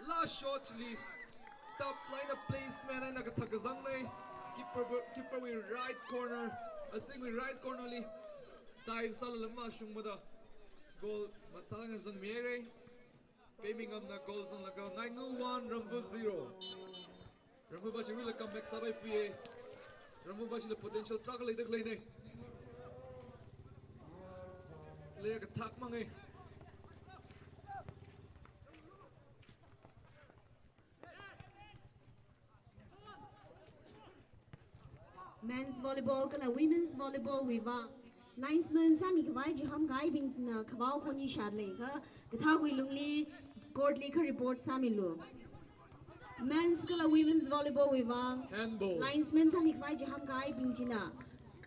Last shot li. Top line of placement ay nagtagazang na. Keeper with right corner. Asing with right corner li. Dive sa lama shumada. Goal matalang zang mere. Paming am na goals ang lagaw. 9-1 Rambo 0. Rambo ba siya will come back sabay fiye. Rambo ba siya potential truck lay dag lay ne. Player ka tak mang eh. Men's volleyball kala women's volleyball wiwa linesman sami kawai jiham gai bing na kawau khoni shadle ka katha gui lungli court li ka report sami lo men's kala women's volleyball wiwa Handball. linesman sami kawai jiham gai bing jina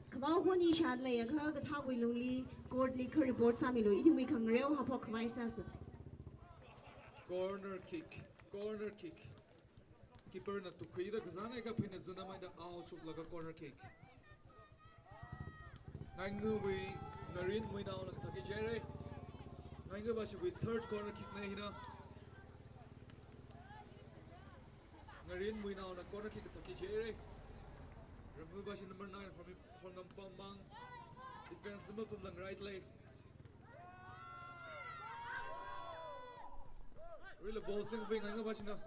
kawau khoni shadle ka katha gui lungli court li ka report sami lo idi wi khang reu hapok kawai sas Corner kick. Corner kick. Keeper na tukwida kazana ka pina zana may da out chuk laga corner kick. Ngayon we narin mo na ako nagtaki jere. Ngayon ba siya with third corner kick na hina. Narin mo na ako nag corner kick nagtaki jere. Remove ba siya number 9 from ng pambang defense naman from lang right leg. Really ball sing wing ngayon ba siya na.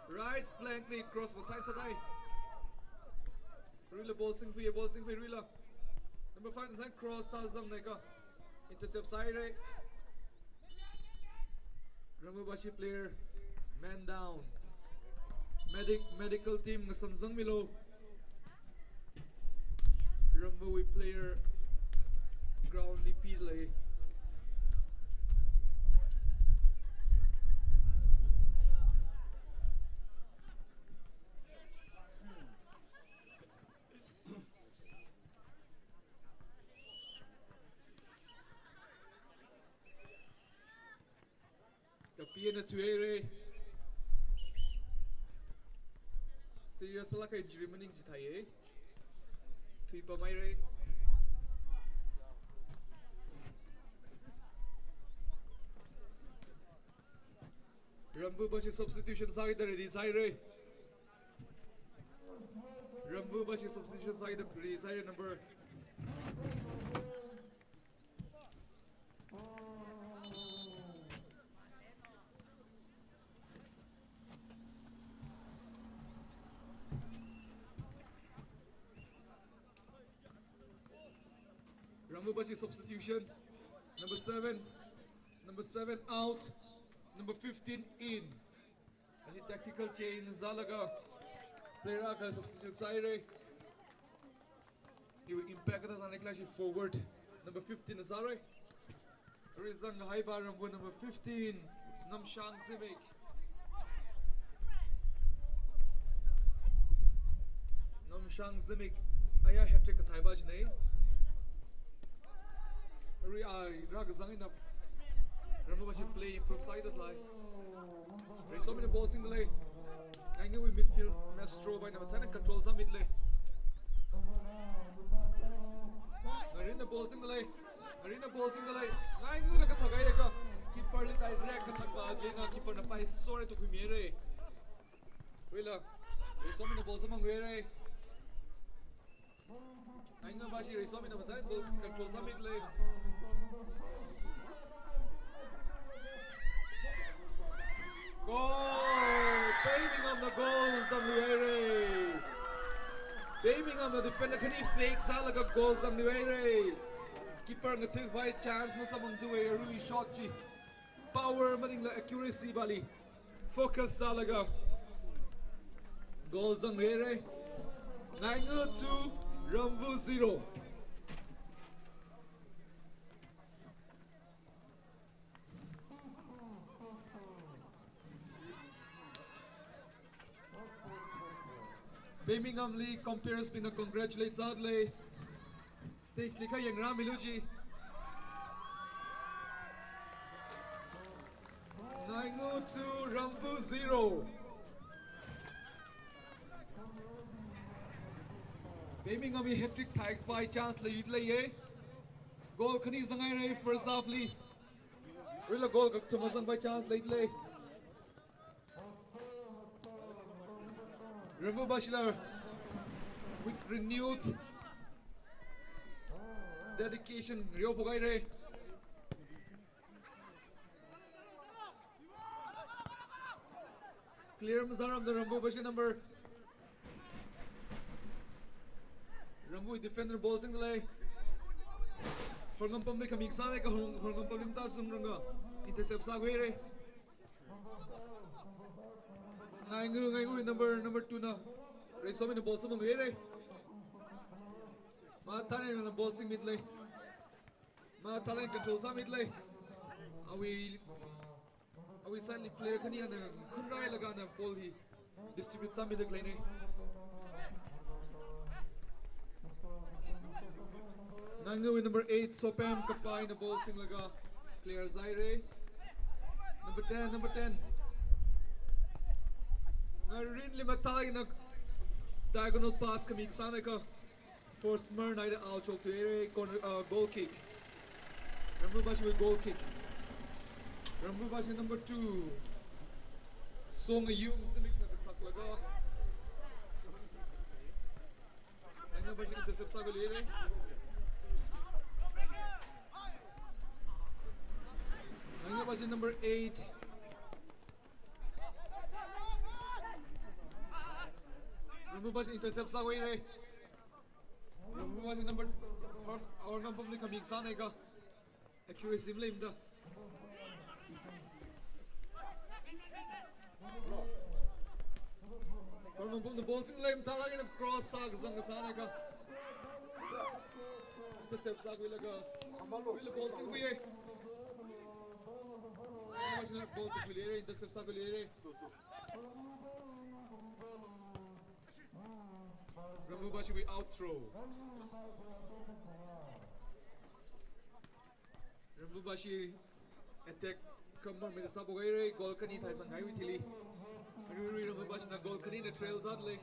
Right flank lead cross matay sa tay. Rila ball sing free Rila. Number 5 and 10 cross sa zang nega. Intercept side right. Ramabashi player man down. Medical team ng Samsung Milo. Ramawi player ground lipile. Kapia na tuere. Serious la kay Germany jitaye. Tui pa mai re. Rambu bashi substitution side ready side re. Rambu bashi substitution side ready side number Rambubashi substitution. Number 7 out. Number 15 in. Ashi tactical change Zalaga. Player aka substitute side. He will impact us on the clash forward. Number 15 is Zare. Rizang high bar number 15. Namshang Zimik. Namshang Zimik. Aya hat-trick at Haibaj nahi. Ragazang enough. Remember what you play improve side at line. There's so many balls in the lane. I know we midfield Mastro by number 10 and controls our mid lane. Marina balls in the lane. I knew like a Tagayaka. Keeper lit I drag the Tagajina, keeper the pie sorry to Kumire. Willa, there's so many balls among Were. I know Bashi is so many of the controls our mid lane. Goal! Paving on the goals of Nuere. Paving on the defender can he fake Salaga goals of Nuere. Keeper ng thing by chance mo sa mong duwe really shot chi. Power maning la accuracy bali. Focus Salaga. Goals of Nuere. 9-2 Rambu 0. Birmingham League compares pina congratulates Adley. Stage lika yang Ramiluji. 9-2 Rambu 0. Birmingham ye hat-trick tag by chance le yut le goal khani zangai re first half li. Rila goal ka tumazang by chance le le. Rambu Bachelor with renewed dedication. Rio Pogaire. Clear Mazaram, the Rambu Bachelor number. Rambu with defender ball single. Horgam Pumli coming Sane, Horgam Pumlimta Sumranga. Intercept Saguere. Ngaingu number 2 na. Race so many balls among Ere. Matane on the ball sing midlay. Matane control some midlay. Are we suddenly player Kani and Kunrai Lagana ball he distribute some midlay lane. Ngaingu with number 8, Sopam Kapa in the ball sing laga. Clear Zaire. Number 10. Really matay na diagonal pass kami sana ka for Smyrna ida out to area corner goal kick. Rambu Bashi with goal kick. Rambu Bashi number 2. Song Yung Simik na taklaga. Rambu Bashi intercept sa goal area. Rambu Bashi number 8. Rambu Bashi intercept sa way re. Rambu Bashi number or number public kami sana ka. Accuracy blame da. Or number the ball sing lame talaga na cross sa gazang sana ka. Intercept sa way laga. Will ball sing kuye. Bashi na ball sing kuye intercept sa kuye re. Rambu Bashi with out throw. Rambu Bashi attack kamar में सब हो गए रे गोल कनी था संघाई हुई थी ली Rambu Bashi ना गोल कनी ने trail साथ ले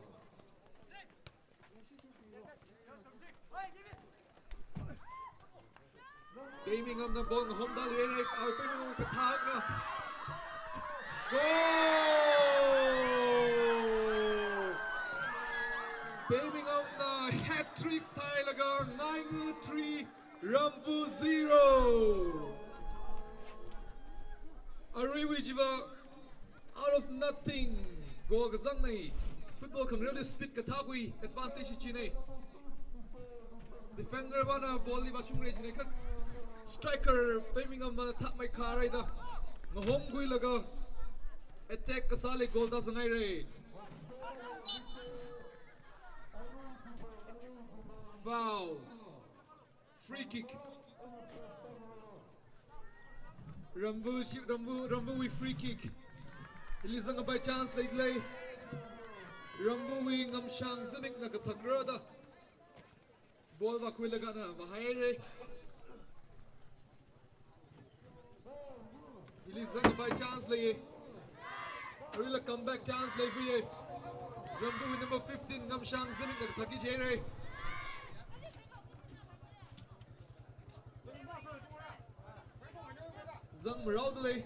Gaming on the ball home डाल ये रे और पे वो कथाक ना Gaming on the hat-trick tie laga 9-3 Rambu 0. Ariwijiva out of nothing. Go gazang nei. Football can really speed katagui advantage chine. Defender bana ball li basung rej ne kan. Striker aiming on the top my car ida. Mahom gui laga attack kasale goal da sangai re. Foul. Free kick. Rambu with free kick. Ilisanga by chance they play. Rambu with ngamshang zimik na katagrada. Ball ba kuilaga na bahayre. Ilisanga by chance lay. Arila comeback chance lay viye. Rambu with number 15 ngamshang zimik na katagi jere. Zang Maraudale.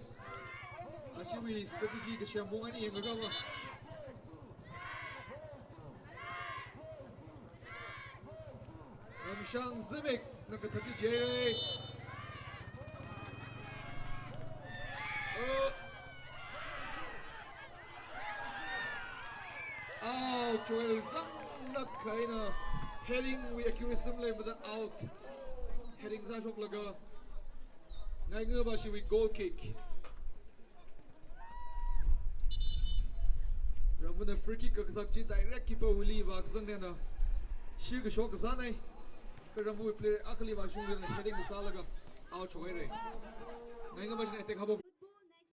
Actually, strategy ke Shambung ani yang gagal. Ramshang Zimik nakataki Jere. Out. Well, Zang nakaina heading with accuracy but out. Heading sa shok laga. Ngaingu Bashi with goal kick. Rambu na free kick kakasakchi direct keeper Willie Vakzang na shir ka shok zanai. Ka Rambu player akali Bashung na heading sa laga out choy re. Ngaingu Bashi na attack habo